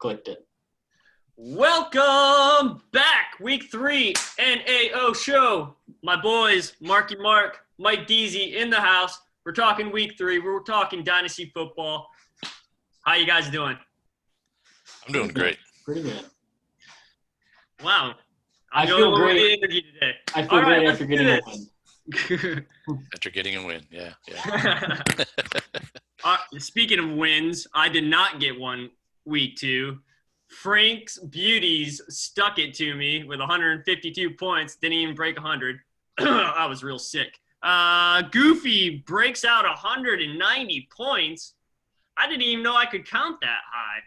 Clicked it. Welcome back. Week 3, NAO Show. My boys, Marky Mark, Mike Deasy in the house. We're talking week 3. We're talking dynasty football. How you guys doing? I'm doing great. Pretty good. Wow. I feel great. Energy today. I feel great after getting a win. After getting a win, yeah. Speaking of wins, I did not get one week 2. Frank's Beauties stuck it to me with 152 points. Didn't even break 100. I was real sick. Goofy breaks out 190 points. I didn't even know I could count that high.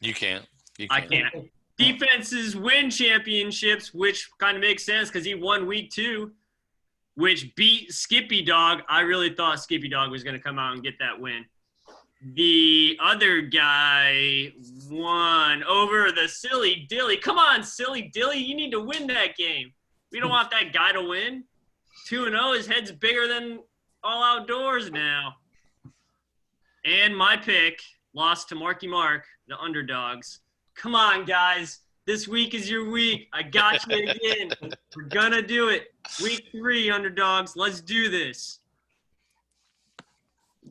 You can't. I can't. Defenses win championships, which kind of makes sense because he won week 2, which beat Skippy Dog. I really thought Skippy Dog was going to come out and get that win. The other guy won over the Silly Dilly. Come on, Silly Dilly. You need to win that game. We don't want that guy to win. 2-0. His head's bigger than All Outdoors now. And my pick lost to Marky Mark, the underdogs. Come on, guys. This week is your week. I got you again. We're going to do it. Week 3, underdogs. Let's do this.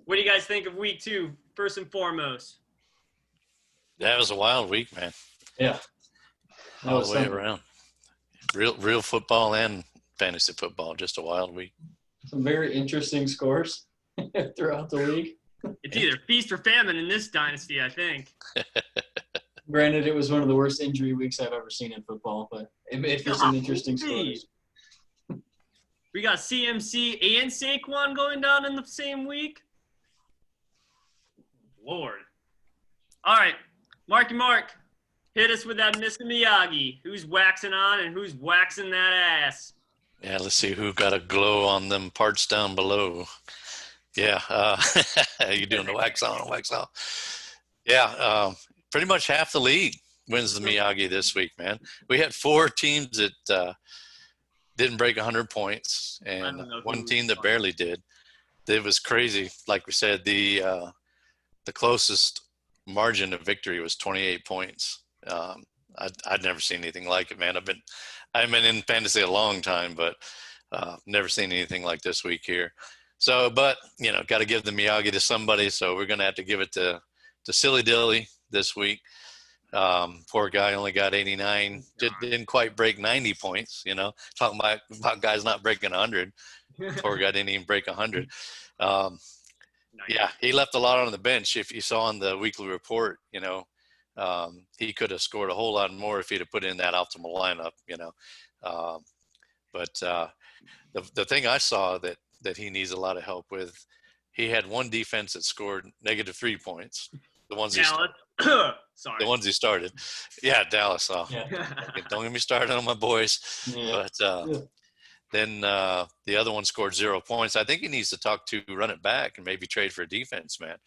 What do you guys think of week 2, first and foremost? That was a wild week, man. Yeah. All the way around. Real football and fantasy football, just a wild week. Some very interesting scores throughout the league. It's either feast or famine in this dynasty, I think. Granted, it was one of the worst injury weeks I've ever seen in football, but it was some interesting scores. We got CMC and Saquon going down in the same week. Lord. All right, Marky Mark, hit us with that Mr. Miyagi. Who's waxing on and who's waxing that ass? Yeah, let's see who got a glow on them parts down below. Yeah, you doing the wax on, wax off. Yeah, pretty much half the league wins the Miyagi this week, man. We had 4 teams that didn't break 100 points and one team that barely did. It was crazy. Like we said, the closest margin of victory was 28 points. I'd never seen anything like it, man. I've been in fantasy a long time, but never seen anything like this week here. So, but got to give the Miyagi to somebody. So we're gonna have to give it to Silly Dilly this week. Poor guy only got 89. Didn't quite break 90 points. Talking about guys not breaking 100. Poor guy didn't even break 100. Yeah, he left a lot on the bench. If you saw on the weekly report, he could have scored a whole lot more if he'd have put in that optimal lineup, But the thing I saw that he needs a lot of help with, he had one defense that scored -3 points. The ones he started. Yeah, Dallas. Don't get me started on my boys. Yeah. But then the other one scored 0 points. I think he needs to talk to run it back and maybe trade for a defense, man.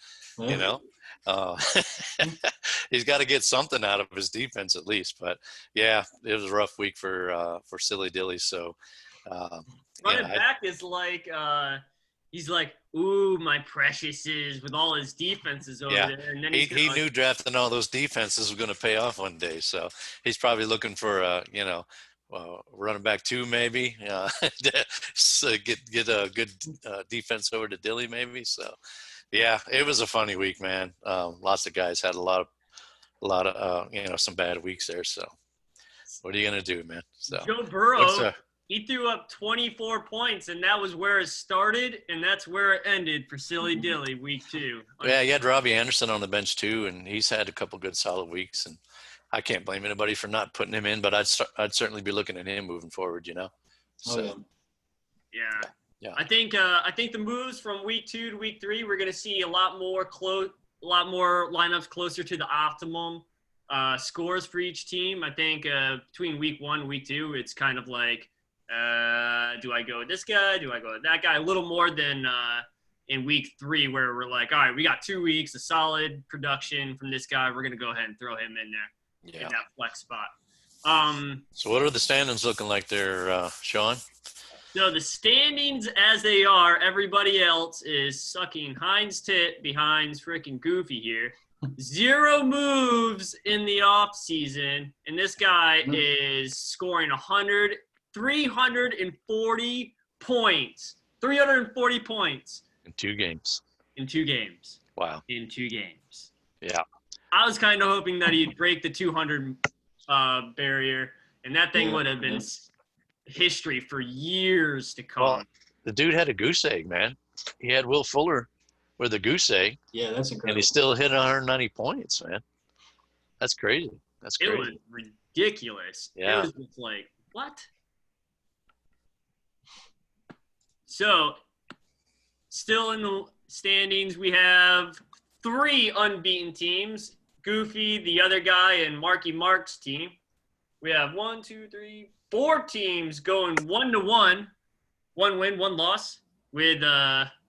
He's got to get something out of his defense at least. But yeah, it was a rough week for Silly Dilly. So running back is like he's like, ooh, my preciouses, with all his defenses over there. And then he knew drafting all those defenses was going to pay off one day. So he's probably looking for running back 2 maybe. So get a good defense over to Dilly maybe. So yeah, it was a funny week, man. Lots of guys had a lot of some bad weeks there. So what are you gonna do, man? So Joe Burrow, he threw up 24 points, and that was where it started, and that's where it ended for Silly Dilly week 2. Yeah, you had Robbie Anderson on the bench too, and he's had a couple good solid weeks, and I can't blame anybody for not putting him in, but I'd certainly be looking at him moving forward, So, yeah. I think the moves from week 2 to week 3, we're gonna see a lot more lineups closer to the optimum scores for each team. I think between week 1 and week 2, it's kind of like, do I go with this guy? Do I go with that guy? A little more than in week 3, where we're like, all right, we got 2 weeks of solid production from this guy. We're gonna go ahead and throw him in there. In that flex spot. So what are the standings looking like there, Sean? So the standings as they are, everybody else is sucking Heinz tit behind freaking Goofy here. 0 moves in the off season, and this guy is scoring 340 points. 340 points In 2 games. in 2 games. Wow. In 2 games. Yeah. I was kind of hoping that he'd break the 200 barrier, and that thing would have been history for years to come. Well, the dude had a goose egg, man. He had Will Fuller with a goose egg. Yeah, that's incredible. And he still hit 190 points, man. That's crazy. That's crazy. It was ridiculous. Yeah. It was just like, what? So, still in the standings, we have 3 unbeaten teams. Goofy, the other guy, and Marky Mark's team. We have 4 teams going 1-1. 1 win, 1 loss, with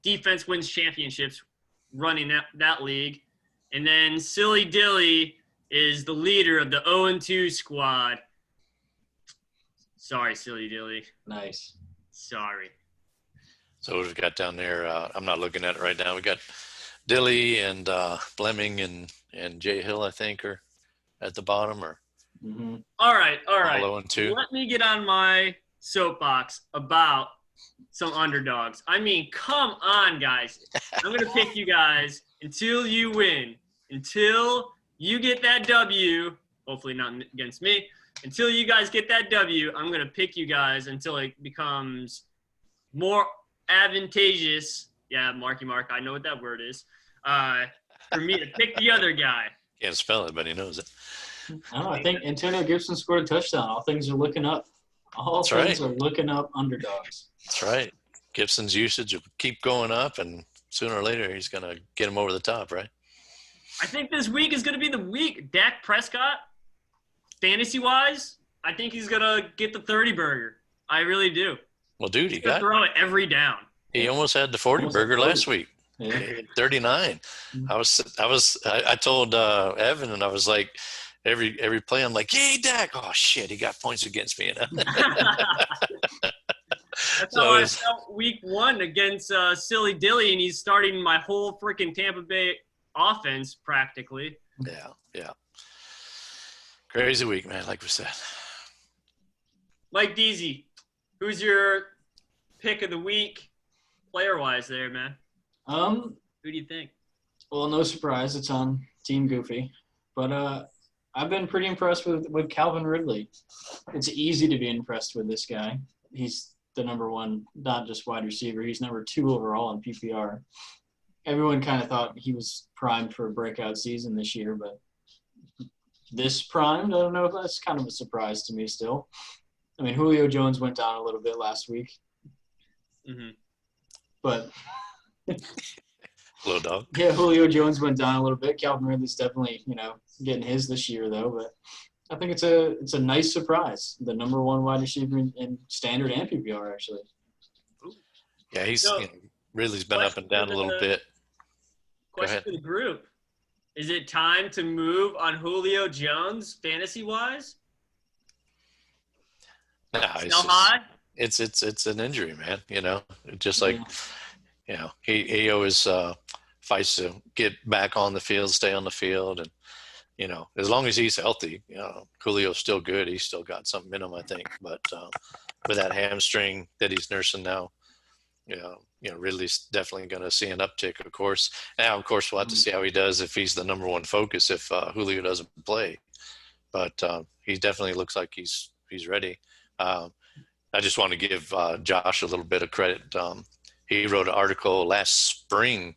defense wins championships running that league. And then Silly Dilly is the leader of the 0-2 squad. Sorry, Silly Dilly. Nice. Sorry. So what we've got down there, I'm not looking at it right now. We got Dilly and Fleming and Jay Hill, I think, are at the bottom. Or All right. all 0-2. Let me get on my soapbox about some underdogs. I mean, come on, guys. I'm going to pick you guys until you win. Until you get that W, hopefully not against me. Until you guys get that W, I'm going to pick you guys until it becomes more advantageous. Yeah, Marky Mark, I know what that word is. For me to pick the other guy. Can't spell it, but he knows it. I don't know. I think Antonio Gibson scored a touchdown. All things are looking up. All things are looking up underdogs. That's right. Gibson's usage will keep going up, and sooner or later he's going to get him over the top, right? I think this week is going to be the week. Dak Prescott, fantasy-wise, I think he's going to get the 30 burger. I really do. Well, dude, He's going to throw it every down. He almost had the 40 burger last week. Yeah. 39. I told Evan, and I was like, every play, I'm like, hey, Dak. Oh, shit, he got points against me. You know? That's how I felt week 1 against Silly Dilly, and he's starting my whole freaking Tampa Bay offense practically. Yeah. Crazy week, man, like we said. Mike Deasy, who's your pick of the week player-wise there, man? Who do you think? Well, no surprise. It's on Team Goofy. But I've been pretty impressed with Calvin Ridley. It's easy to be impressed with this guy. He's the number 1, not just wide receiver. He's number 2 overall in PPR. Everyone kind of thought he was primed for a breakout season this year, but this primed, I don't know if that's kind of a surprise to me still. I mean, Julio Jones went down a little bit last week. But Hello, dog. yeah, Julio Jones went down a little bit. Calvin Ridley's definitely, getting his this year though. But I think it's a nice surprise. The number 1 wide receiver in standard and PPR actually. Yeah, he's Ridley's been up and down a little bit. Question for the group: is it time to move on Julio Jones fantasy-wise? No, it's an injury, man. Just like he always fights to get back on the field, stay on the field, and as long as he's healthy, Julio's still good. He's still got something in him, I think. But with that hamstring that he's nursing now, Ridley's definitely going to see an uptick, of course. Now, of course, we'll have to see how he does if he's the number 1 focus if Julio doesn't play. But he definitely looks like he's ready. I just want to give Josh a little bit of credit. He wrote an article last spring.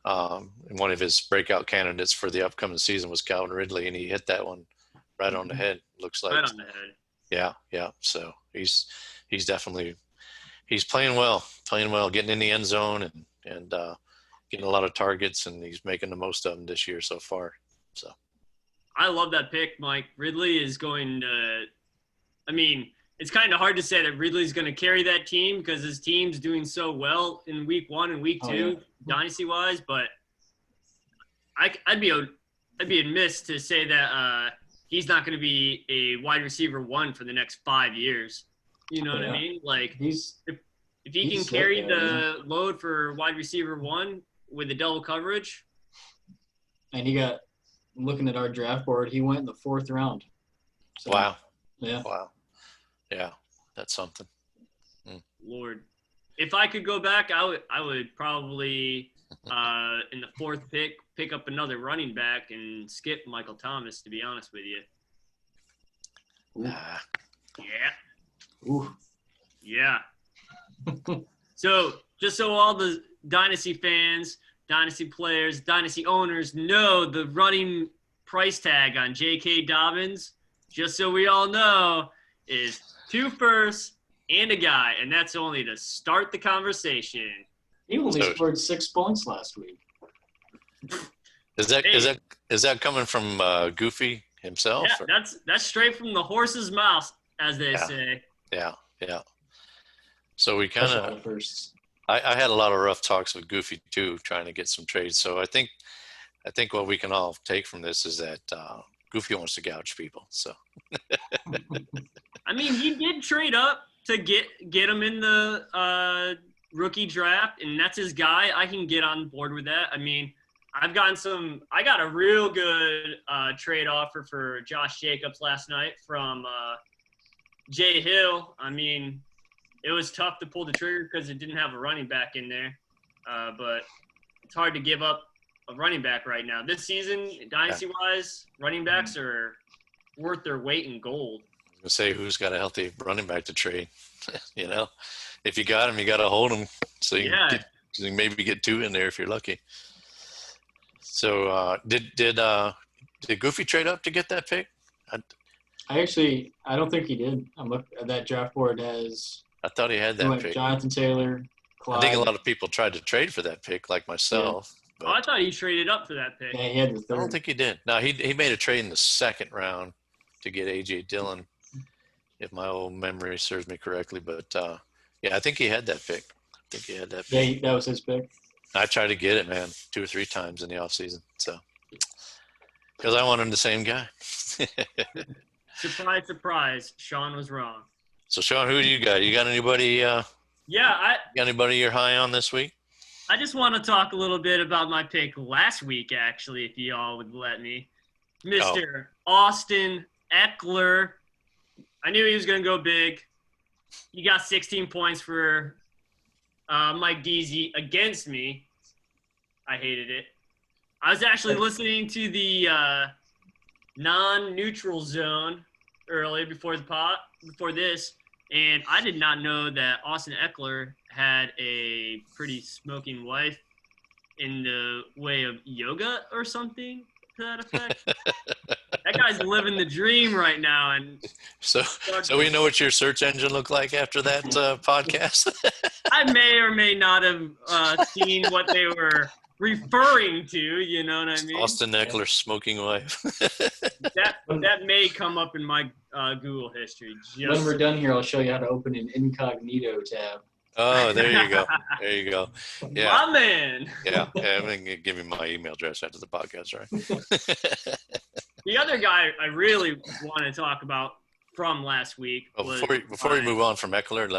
One of his breakout candidates for the upcoming season was Calvin Ridley, and he hit that one right on the head. Looks like right on the head. Yeah. So he's definitely playing well, getting in the end zone and getting a lot of targets, and he's making the most of them this year so far. So I love that pick, Mike. Ridley is going to. I mean, it's kind of hard to say that Ridley's going to carry that team because his team's doing so well in week 1 and week 2, dynasty-wise. But I'd be amiss to say that he's not going to be a wide receiver 1 for the next 5 years. You know what I mean? Like, if he can carry the load for wide receiver 1 with the double coverage, and he got looking at our draft board. He went in the 4th round. So, Wow. Yeah. Wow. Yeah, that's something. Lord, if I could go back, I would probably in the 4th pick up another running back and skip Michael Thomas. To be honest with you. Ah, Yeah. Ooh. Yeah. So just so all the Dynasty fans, Dynasty players, Dynasty owners know the running price tag on J.K. Dobbins, just so we all know, is 2 firsts and a guy, and that's only to start the conversation. He only scored 6 points last week. is that coming from Goofy himself? Yeah, that's straight from the horse's mouth, as they say. Yeah. So we kind of I had a lot of rough talks with Goofy too, trying to get some trades. So I think what we can all take from this is that Goofy wants to gouge people. So I mean, he did trade up to get him in the rookie draft, and that's his guy. I can get on board with that. I mean, I got a real good trade offer for Josh Jacobs last night from Jay Hill. I mean, it was tough to pull the trigger because it didn't have a running back in there, but it's hard to give up a running back right now. This season, dynasty-wise, running backs are worth their weight in gold. I was gonna say, who's got a healthy running back to trade? If you got him, you got to hold him so you can maybe get 2 in there if you're lucky. So did Goofy trade up to get that pick? I don't think he did. I'm looking at that draft board as. I thought he had that pick. Jonathan Taylor, Clyde. I think a lot of people tried to trade for that pick, like myself. Yeah. I thought he traded up for that pick. Yeah, he had the 3rd. I don't think he did. No, he made a trade in the 2nd round to get A.J. Dillon, if my old memory serves me correctly. But, I think he had that pick. Yeah, that was his pick. I tried to get it, man, 2 or 3 times in the offseason. So, because I wanted the same guy. Surprise, surprise. Sean was wrong. So, Sean, who do you got? You got anybody? Got anybody you're high on this week? I just want to talk a little bit about my pick last week, actually, if you all would let me. Mr. Austin Eckler. I knew he was going to go big. He got 16 points for Mike Deasy against me. I hated it. I was actually listening to the non-neutral zone earlier before this, and I did not know that Austin Eckler had a pretty smoking wife in the way of yoga or something to that effect. That guy's living the dream right now. And so we know what your search engine looked like after that podcast. I may or may not have seen what they were referring to. You know what I mean? Austin Eckler's smoking wife. that may come up in my Google history. When we're done here, I'll show you how to open an incognito tab. Oh, there you go. There you go. Yeah. My man. Yeah. I'm going to give you my email address after the podcast, right? The other guy I really want to talk about from last week. Well, before we move on from Eckler,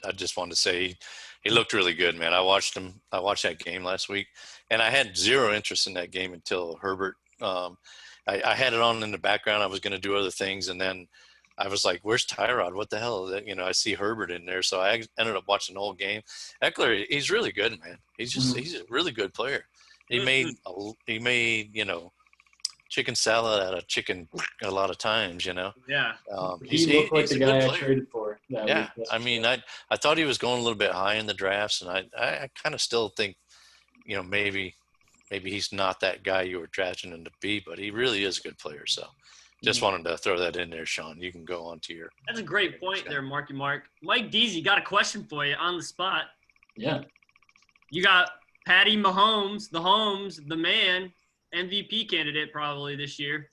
I just wanted to say he looked really good, man. I watched that game last week, and I had zero interest in that game until Herbert. I had it on in the background. I was going to do other things, and then I was like, where's Tyrod? What the hell? I see Herbert in there. So I ended up watching the whole game. Eckler, he's really good, man. He's a really good player. He made chicken salad out of chicken a lot of times, Yeah. He looked like the guy I traded for. Yeah. I mean, I thought he was going a little bit high in the drafts, and I kind of still think, maybe he's not that guy you were drafting him to be, but he really is a good player. So just wanted to throw that in there, Sean. You can go on to your. That's a great point there, Marky Mark. Mike Deasy, got a question for you on the spot. Yeah. You got Patty Mahomes, the man, MVP candidate probably this year,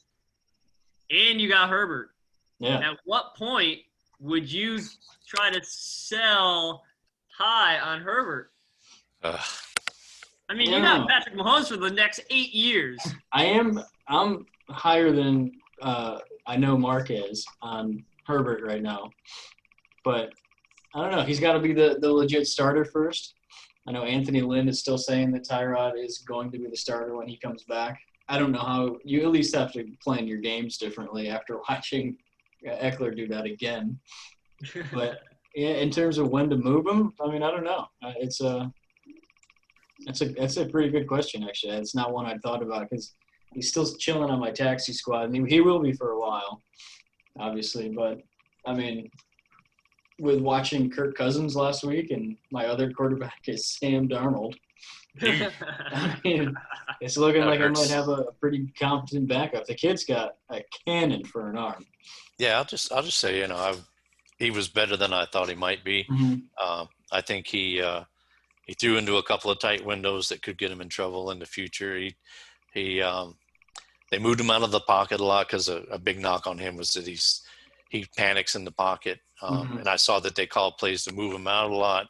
and you got Herbert. Yeah. At what point would you try to sell high on Herbert? I mean, you got Patrick Mahomes for the next 8 years. I'm higher than I know Mark is on Herbert right now, but I don't know. He's got to be the legit starter first. I know Anthony Lynn is still saying that Tyrod is going to be the starter when he comes back. I don't know how you at least have to plan your games differently after watching Eckler do that again. But yeah, in terms of when to move him, I mean, I don't know. That's a pretty good question, actually. It's not one I'd thought about because he's still chilling on my taxi squad. I mean, he will be for a while, obviously. But, I mean, with watching Kirk Cousins last week and my other quarterback is Sam Darnold, I mean, it's looking like I might have a pretty competent backup. The kid's got a cannon for an arm. Yeah, I'll just say, he was better than I thought he might be. Mm-hmm. I think he threw into a couple of tight windows that could get him in trouble in the future. They moved him out of the pocket a lot because a big knock on him was that he panics in the pocket. And I saw that they called plays to move him out a lot.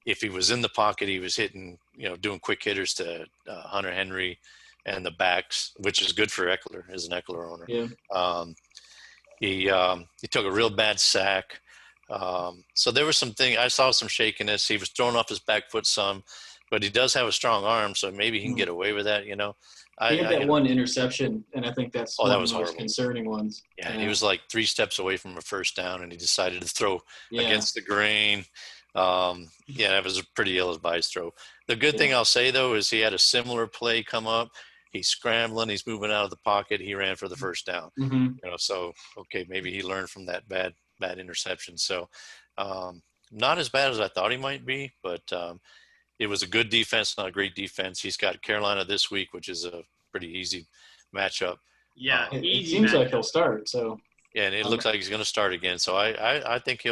If he was in the pocket, he was hitting, doing quick hitters to Hunter Henry and the backs, which is good for Eckler as an Eckler owner. Yeah. He took a real bad sack. So there was I saw some shakiness. He was throwing off his back foot some, but he does have a strong arm, so maybe he can get away with that, He had that one interception, and I think that's one that of was the most horrible. concerning ones. Yeah, he was like 3 steps away from a first down, and he decided to throw against the grain. That was a pretty ill-advised throw. The good thing I'll say, though, is he had a similar play come up. He's scrambling. He's moving out of the pocket. He ran for the first down. So, okay, maybe he learned from that bad interception. So not as bad as I thought he might be, but it was a good defense, not a great defense. He's got Carolina this week, which is a pretty easy matchup. Yeah, it seems like he'll start. So yeah, and it looks like he's going to start again. So I think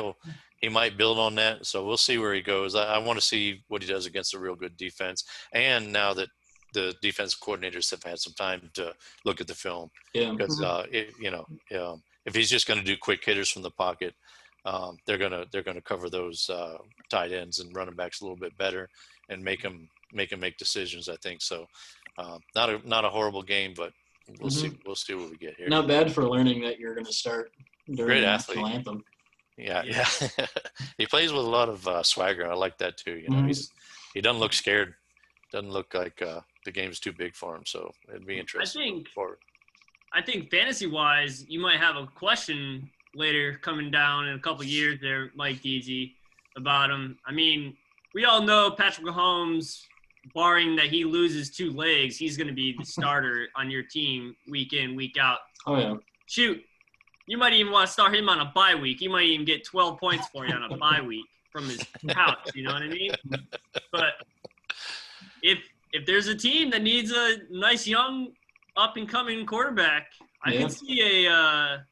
he might build on that. So we'll see where he goes. I want to see what he does against a real good defense. And now that the defensive coordinators have had some time to look at the film, because if he's just going to do quick hitters from the pocket, they're gonna cover those tight ends and running backs a little bit better and make them make decisions. I think so. Not a horrible game, but we'll see what we get here. Not bad for learning that you're going to start during the national anthem. Yeah. He plays with a lot of swagger. I like that too. He doesn't look scared. Doesn't look like the game's too big for him. So it'd be interesting. I think fantasy-wise, you might have a question later coming down in a couple of years there, Mike Deasy, about him. I mean, we all know Patrick Mahomes, barring that he loses 2 legs, he's going to be the starter on your team week in, week out. Oh, yeah. Shoot, you might even want to start him on a bye week. He might even get 12 points for you on a bye week from his couch, you know what I mean? But if there's a team that needs a nice young up-and-coming quarterback, I can see a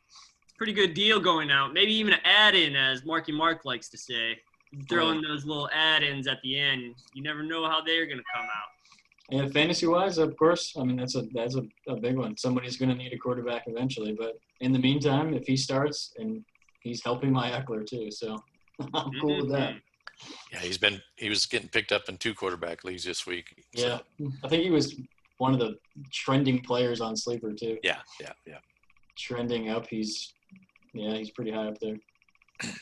pretty good deal going out. Maybe even an add-in, as Marky Mark likes to say. Throwing those little add-ins at the end. You never know how they're going to come out. And fantasy-wise, of course, I mean, that's a big one. Somebody's going to need a quarterback eventually. But in the meantime, if he starts, and he's helping my Eckler too, so I'm cool with that. Yeah, he was getting picked up in 2 quarterback leagues this week. Yeah, I think he was one of the trending players on Sleeper too. Yeah. Trending up, he's pretty high up there.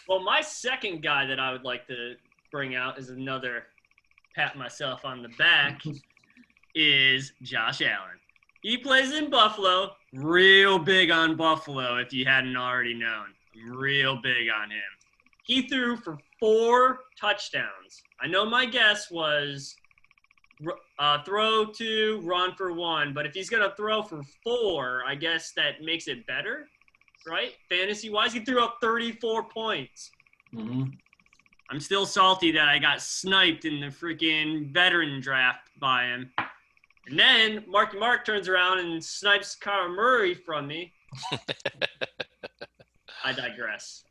Well, my second guy that I would like to bring out is another pat myself on the back is Josh Allen. He plays in Buffalo, real big on Buffalo if you hadn't already known. I'm real big on him. He threw for 4 touchdowns. I know my guess was throw 2, run for 1, but if he's going to throw for 4, I guess that makes it better, right? Fantasy-wise, he threw up 34 points. I'm still salty that I got sniped in the freaking veteran draft by him. And then Marky Mark turns around and snipes Kyler Murray from me. I digress.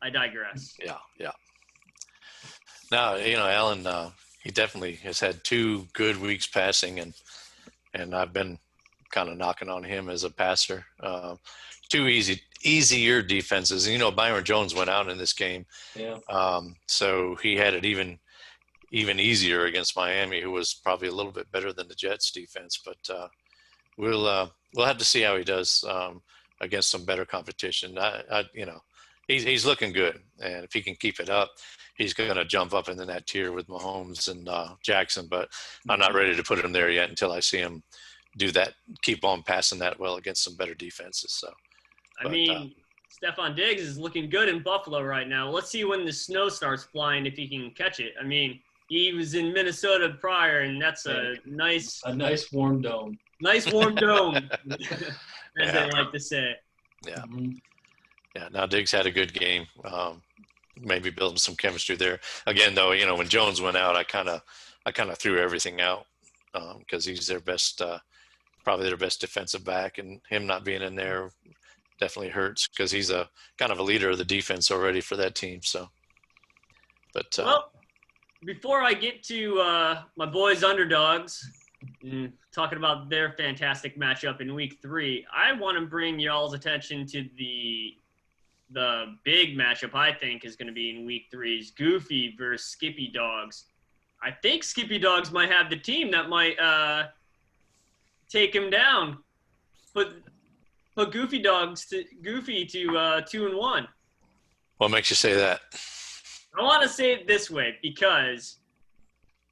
Yeah. No, Allen, he definitely has had 2 good weeks passing, and I've been kind of knocking on him as a passer. 2 easier defenses. And, Byron Jones went out in this game. Yeah. So he had it even easier against Miami, who was probably a little bit better than the Jets defense. But we'll have to see how he does against some better competition. He's looking good, and if he can keep it up, he's going to jump up into that tier with Mahomes and Jackson. But I'm not ready to put him there yet until I see him do that, keep on passing that well against some better defenses. So, Stephon Diggs is looking good in Buffalo right now. Let's see when the snow starts flying if he can catch it. I mean, he was in Minnesota prior, and that's a nice warm dome. Nice warm dome, as they like to say. Yeah. Yeah. Now Diggs had a good game. Maybe building some chemistry there. Again, though, when Jones went out, I kind of threw everything out because he's their best, probably their best defensive back, and him not being in there definitely hurts because he's a kind of a leader of the defense already for that team. So, but well, before I get to my boys' underdogs, talking about their fantastic matchup in Week 3, I want to bring y'all's attention to the big matchup I think is going to be in Week 3's Goofy versus Skippy Dogs. I think Skippy Dogs might have the team that might take him down. Put Goofy to 2-1. What makes you say that? I want to say it this way because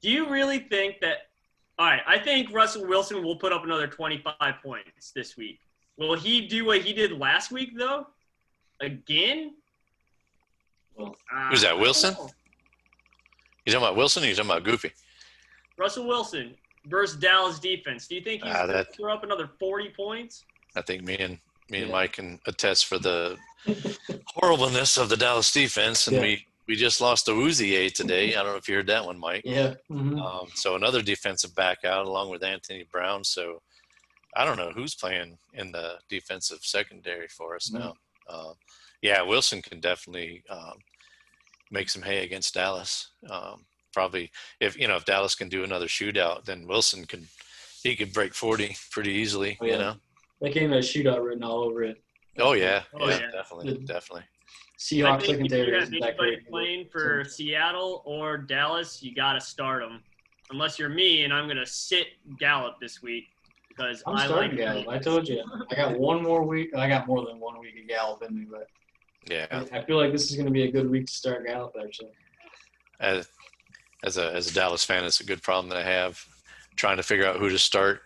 do you really think that – all right, I think Russell Wilson will put up another 25 points this week. Will he do what he did last week, though? Again? Who's that, Wilson? You talking about Wilson or you talking about Goofy? Russell Wilson versus Dallas defense. Do you think he's going to throw up another 40 points? I think me and Mike can attest for the horribleness of the Dallas defense, and we just lost to Uzier today. I don't know if you heard that one, Mike. Yeah. So another defensive back out along with Anthony Brown. So I don't know who's playing in the defensive secondary for us now. Wilson can definitely make some hay against Dallas. Probably if Dallas can do another shootout, then Wilson could break 40 pretty easily. That game had a shootout written all over it. Definitely. Seahawks secondary. If you have is that anybody great. playing for Seattle or Dallas, you got to start them. Unless you're me, and I'm going to sit Gallup this week because I'm starting Gallup. I told you. I got one more week. I got more than 1 week of Gallup in me, but I feel like this is going to be a good week to start Gallup. Actually, as a Dallas fan, it's a good problem that I have trying to figure out who to start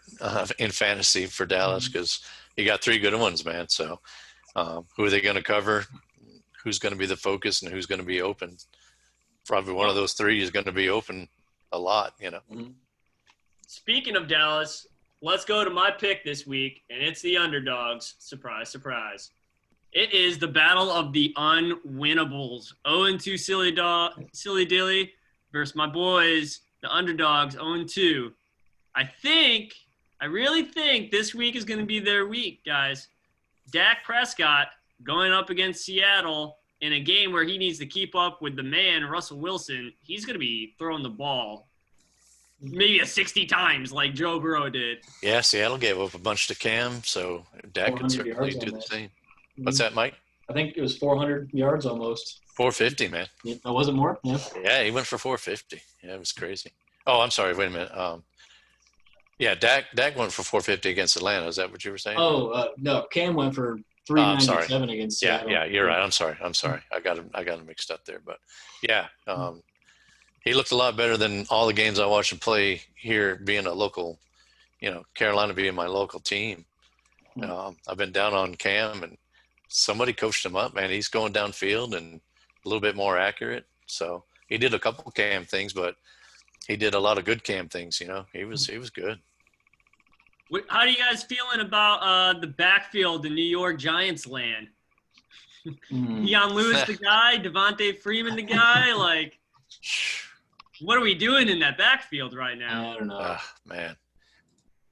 in fantasy for Dallas because you got 3 good ones, man. So who are they going to cover? Who's going to be the focus and who's going to be open? Probably one of those 3 is going to be open a lot, Speaking of Dallas, let's go to my pick this week, and it's the underdogs. Surprise, surprise. It is the battle of the unwinnables. 0-2 Silly Dilly versus my boys, the underdogs, 0-2. I really think this week is going to be their week, guys. Dak Prescott going up against Seattle in a game where he needs to keep up with the man, Russell Wilson. He's going to be throwing the ball maybe 60 times like Joe Burrow did. Yeah, Seattle gave up a bunch to Cam, so Dak can certainly do the same. What's that, Mike? I think it was 400 yards almost. 450, man. Yeah, wasn't more? Yeah. Yeah, he went for 450. Yeah, it was crazy. Oh, I'm sorry. Wait a minute. Dak went for 450 against Atlanta. Is that what you were saying? No, Cam went for 397 against Seattle. Yeah, you're right. I'm sorry. I got him mixed up there. But yeah, he looked a lot better than all the games I watched him play here, being a local, Carolina being my local team. I've been down on Cam, and somebody coached him up, man. He's going downfield and a little bit more accurate. So he did a couple Cam things, but he did a lot of good Cam things. He was good. How are you guys feeling about the backfield in New York Giants land? Deion Lewis the guy, Devontae Freeman the guy. Like, what are we doing in that backfield right now? I don't know. Man.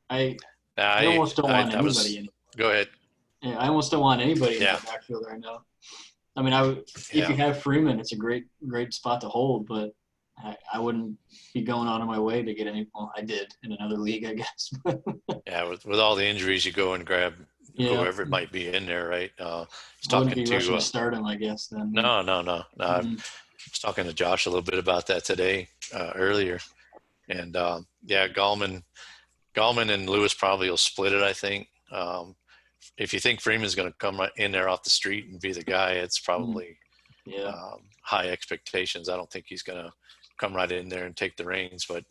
I almost don't want anybody in it. Go ahead. Yeah, I almost don't want anybody in that backfield right now. I mean, if you have Freeman, it's a great spot to hold, but I wouldn't be going out of my way to get any. Well, I did in another league, I guess. Yeah, with all the injuries, you go and grab whoever it might be in there, right? I wouldn't be rushing to start him, I guess. Then no. I was talking to Josh a little bit about that today earlier, and Gallman and Lewis probably will split it. I think. If you think Freeman's going to come right in there off the street and be the guy, it's probably high expectations. I don't think he's going to come right in there and take the reins. But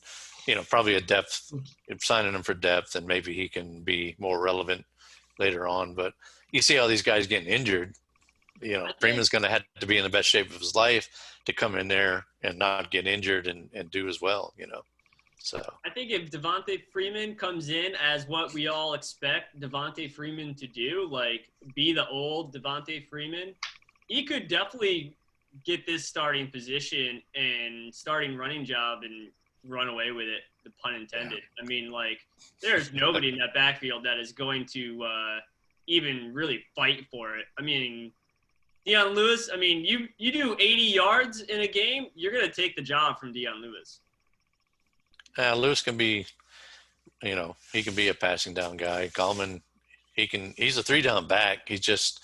probably a depth, signing him for depth, and maybe he can be more relevant later on. But you see all these guys getting injured. Freeman's going to have to be in the best shape of his life to come in there and not get injured and do as well, So I think if Devontae Freeman comes in as what we all expect Devontae Freeman to do, like be the old Devontae Freeman, he could definitely get this starting position and starting running job and run away with it, the pun intended. Yeah. I mean, like, there's nobody in that backfield that is going to even really fight for it. I mean, Deion Lewis, I mean, you do 80 yards in a game, you're going to take the job from Deion Lewis. Lewis can be, he can be a passing down guy. Gallman, he's a 3-down back. He's just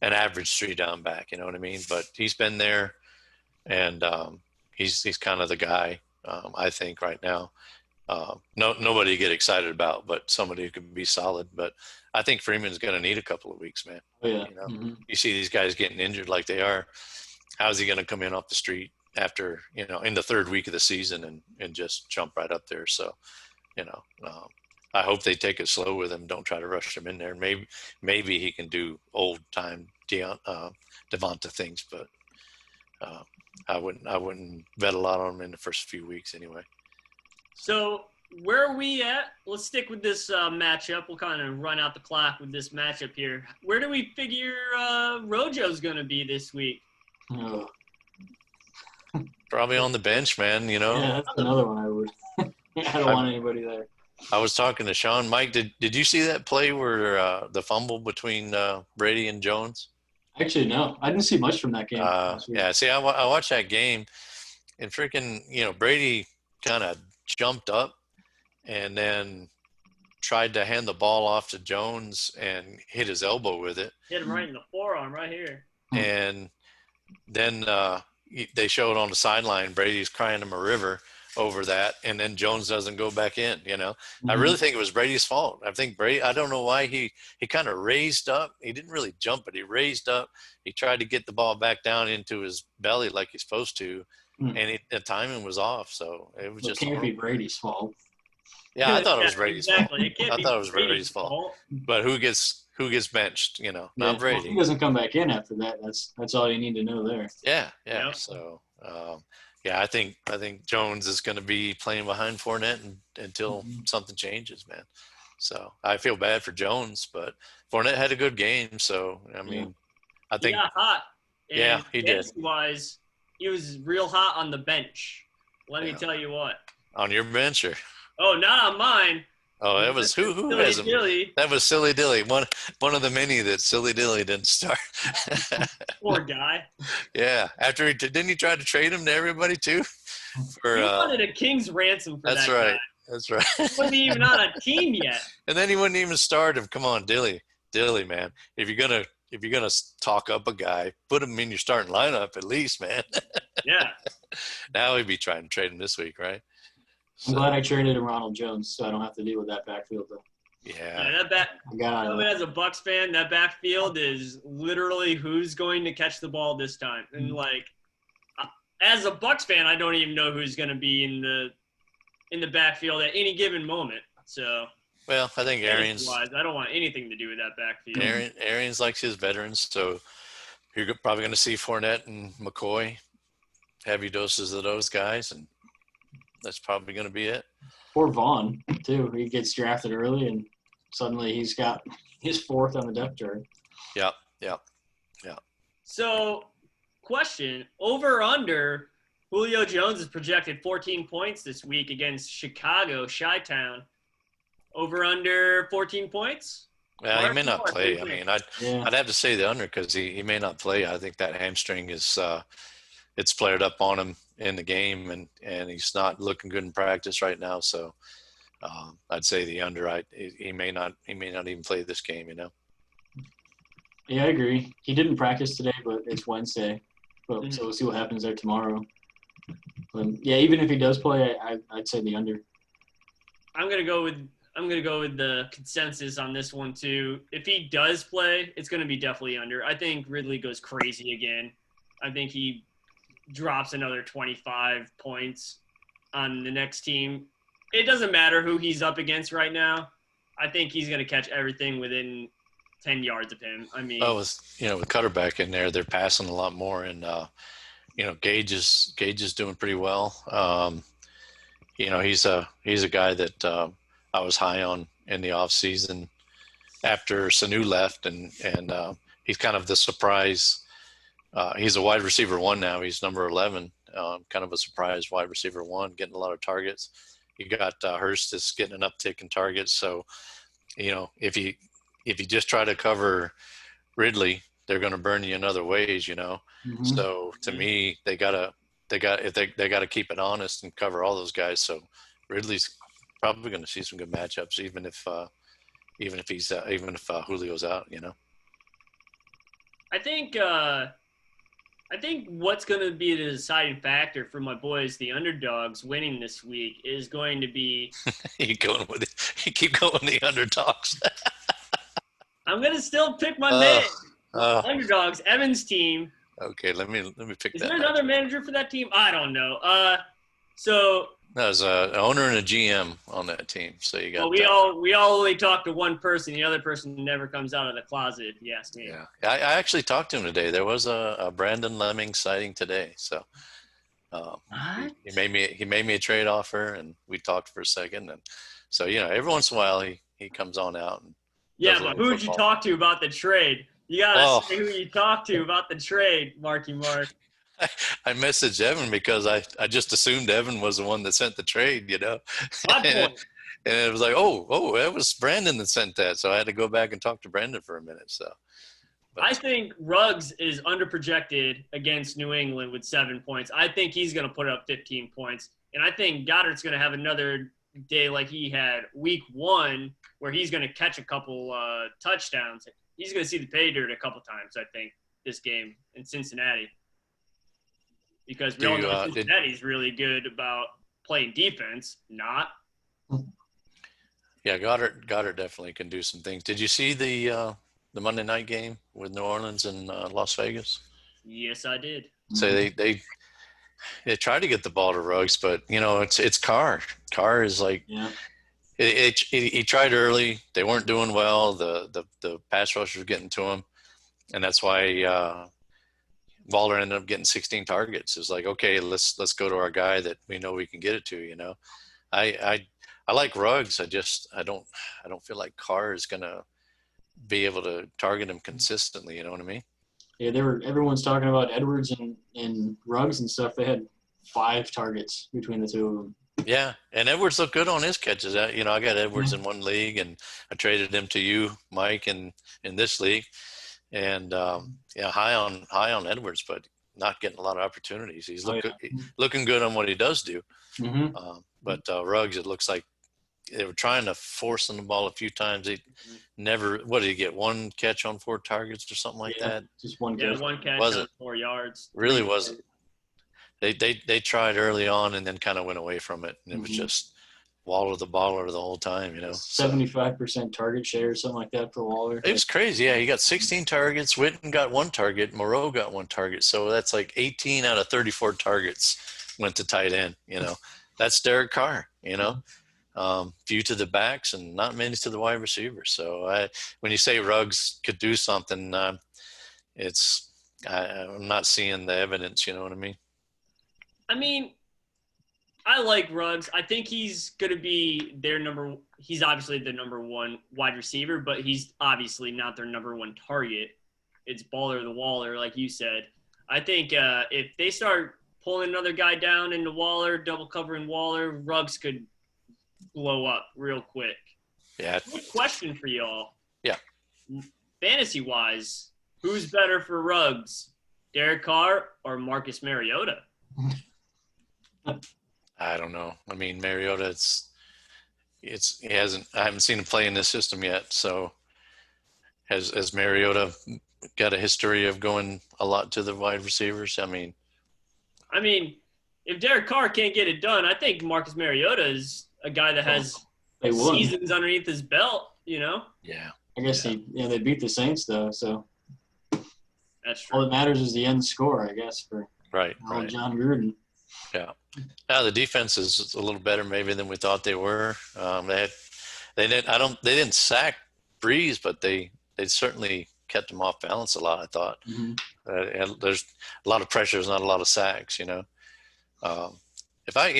an average 3-down back, you know what I mean? But he's been there, and he's kind of the guy, I think, right now. Nobody to get excited about, but somebody who can be solid. But I think Freeman's going to need a couple of weeks, man. Oh, yeah. You see these guys getting injured like they are. How's he going to come in off the street after, in the third week of the season and just jump right up there? So, I hope they take it slow with him. Don't try to rush him in there. Maybe he can do old time Devonta things, but I wouldn't bet a lot on him in the first few weeks anyway. So where are we at? Let's stick with this matchup. We'll kind of run out the clock with this matchup here. Where do we figure Rojo's going to be this week? Oh. Probably on the bench, man. Yeah, that's another one I would. I don't want anybody there. I was talking to Sean. Mike, did you see that play where the fumble between Brady and Jones? Actually, no. I didn't see much from that game. Yeah, see, I watched that game, and freaking, Brady kind of jumped up and then tried to hand the ball off to Jones and hit his elbow with it. Hit him right in the forearm right here. And then they showed on the sideline, Brady's crying him a river over that, and then Jones doesn't go back in, Mm-hmm. I really think it was Brady's fault. I think Brady, I don't know why he kind of raised up. He didn't really jump, but he raised up. He tried to get the ball back down into his belly like he's supposed to, and the timing was off. So it was just – it can't be Brady's fault. Yeah, I thought it was Brady's fault. I thought it was Brady's fault. But who gets benched, not Brady. Well, if he doesn't come back in after that, that's all you need to know there. Yeah. Yep. So yeah, I think Jones is going to be playing behind Fournette until something changes, man. So I feel bad for Jones, but Fournette had a good game. So I mean, I think he got hot. And he did. Wise, he was real hot on the bench. Let me tell you what. On your bench, or? Oh, not on mine. Oh, that was who has him? That was Silly Dilly. One of the many that Silly Dilly didn't start. Poor guy. Yeah. After didn't he try to trade him to everybody too? He wanted a king's ransom for that guy. That's right. He wasn't even on a team yet. And then he wouldn't even start him. Come on, Dilly, man. If you're gonna talk up a guy, put him in your starting lineup at least, man. Yeah. Now he'd be trying to trade him this week, right? I'm glad I traded him Ronald Jones, so I don't have to deal with that backfield though. Yeah, as a Bucs fan, that backfield is literally who's going to catch the ball this time. And like, as a Bucs fan, I don't even know who's going to be in the backfield at any given moment. So, well, I think Arians. I don't want anything to do with that backfield. Arians likes his veterans, so you're probably going to see Fournette and McCoy, heavy doses of those guys, and that's probably going to be it. Or Vaughn, too. He gets drafted early, and suddenly he's got his fourth on the depth chart. Yeah. So, question, over or under, Julio Jones is projected 14 points this week against Chicago, Chi-Town. Over under 14 points? Well, he may not play. I mean, I'd have to say the under because he may not play. I think that hamstring is it's flared up on him in the game, and he's not looking good in practice right now. So I'd say the under. He may not even play this game. Yeah, I agree. He didn't practice today, but it's Wednesday, so we'll see what happens there tomorrow. But yeah, even if he does play, I'd say the under. I'm gonna go with the consensus on this one too. If he does play, it's gonna be definitely under. I think Ridley goes crazy again. I think he drops another 25 points on the next team. it doesn't matter who he's up against right now. I think he's going to catch everything within 10 yards of him. I mean, with Cutter back in there, they're passing a lot more, and Gage is doing pretty well. He's a guy that I was high on in the off season after Sanu left, and he's kind of the surprise. He's a wide receiver 1 now. He's number 11, kind of a surprise wide receiver 1, getting a lot of targets. You got Hurst is getting an uptick in targets. So, if you just try to cover Ridley, they're going to burn you in other ways. Mm-hmm. So to me, they gotta keep it honest and cover all those guys. So Ridley's probably going to see some good matchups, even if Julio's out. I think what's going to be the deciding factor for my boys, the underdogs, winning this week is going to be. You keep going the underdogs. I'm going to still pick my underdogs, Evan's team. Okay, let me pick Is that. Is there another manager for that team? I don't know. So there's an owner and a GM on that team. So you got. Well, we all only talk to one person. The other person never comes out of the closet, if you ask me. Yeah, I actually talked to him today. There was a Brandon Lemming sighting today. So he made me a trade offer, and we talked for a second. And so every once in a while he comes on out. And yeah, but who'd you talk to about the trade? You gotta say who you talked to about the trade, Marky Mark. I messaged Evan because I just assumed Evan was the one that sent the trade, and it was like, oh, that was Brandon that sent that. So I had to go back and talk to Brandon for a minute. So I think Ruggs is underprojected against New England with 7 points. I think he's going to put up 15 points. And I think Goddard's going to have another day like he had week 1 where he's going to catch a couple touchdowns. He's going to see the pay dirt a couple times, I think, this game in Cincinnati. Because we all know Cincinnati's really good about playing defense, not. Yeah, Goddard definitely can do some things. Did you see the Monday night game with New Orleans and Las Vegas? Yes, I did. So they tried to get the ball to Ruggs, but it's Carr. Carr is like, he tried early. They weren't doing well. The pass rush was getting to him, and that's why Waller ended up getting 16 targets. It's like, okay, let's go to our guy that we know we can get it to. I like Ruggs. I don't feel like Carr is gonna be able to target him consistently. You know what I mean? Yeah, everyone's talking about Edwards and Ruggs and stuff. They had 5 targets between the two of them. Yeah, and Edwards looked good on his catches. I got Edwards in one league, and I traded him to you, Mike, in this league. And high on Edwards, but not getting a lot of opportunities. He's looking good on what he does do. Mm-hmm. But Ruggs, it looks like they were trying to force him the ball a few times. He never. What did he get? 1 catch on 4 targets or something like that? Just 1 catch. Yeah, 1 catch on 4 yards. Really wasn't. They tried early on and then kind of went away from it, and it was just Waller the baller the whole time, 75% target share or something like that for Waller. It was crazy. Yeah, he got 16 targets. Witten got 1 target. Moreau got 1 target. So that's like 18 out of 34 targets went to tight end. That's Derek Carr. Few to the backs and not many to the wide receivers. So when you say Ruggs could do something, I'm not seeing the evidence. You know what I mean? I mean, I like Ruggs. I think he's going to be he's obviously the number 1 wide receiver, but he's obviously not their number 1 target. It's Baller the Waller, like you said. I think if they start pulling another guy down into Waller, double covering Waller, Ruggs could blow up real quick. Yeah. Quick question for y'all. Yeah. Fantasy-wise, who's better for Ruggs, Derek Carr or Marcus Mariota? I don't know. I mean, Mariota, I haven't seen him play in this system yet. So has Mariota got a history of going a lot to the wide receivers? I mean, if Derek Carr can't get it done, I think Marcus Mariota is a guy that has seasons underneath his belt, Yeah. I guess they beat the Saints though, so that's true. All that matters is the end score, I guess, for right. John Gruden. Yeah. Now the defense is a little better maybe than we thought they were. They didn't sack Breeze, but they certainly kept him off balance a lot. I thought there's a lot of pressures, not a lot of sacks. Um, I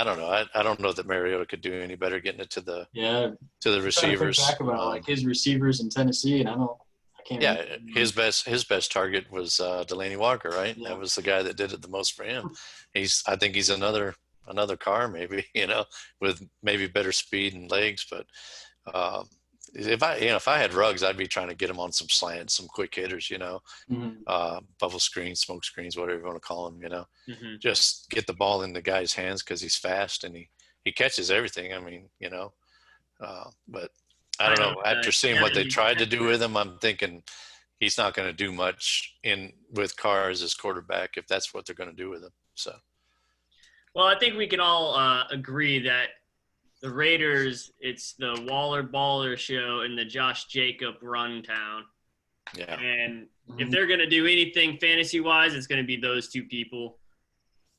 don't know. I don't know that Mariota could do any better getting it to the receivers. Trying to think back about like his receivers in Tennessee, and I can't. Yeah, remember. his best target was Delaney Walker, right? Yeah. That was the guy that did it the most for him. I think he's another car, maybe, with maybe better speed and legs. But if I had Ruggs, I'd be trying to get him on some slants, some quick hitters, bubble screens, smoke screens, whatever you want to call them, just get the ball in the guy's hands because he's fast and he catches everything. I mean, but I don't know. After seeing what they tried to do with him, I'm thinking he's not going to do much with Carr as his quarterback if that's what they're going to do with him. So, well, I think we can all agree that the Raiders, it's the Waller Baller show and the Josh Jacob run town. Yeah. And if they're going to do anything fantasy-wise, it's going to be those two people.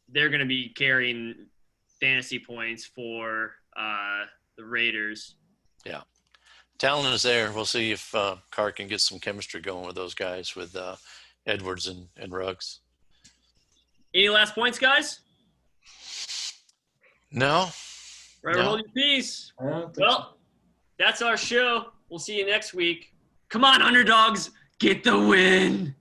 They're going to be carrying fantasy points for the Raiders. Yeah. Talent is there. We'll see if Carr can get some chemistry going with those guys, with Edwards and Ruggs. Any last points, guys? No. Right, hold your peace. Well, that's our show. We'll see you next week. Come on, underdogs, get the win.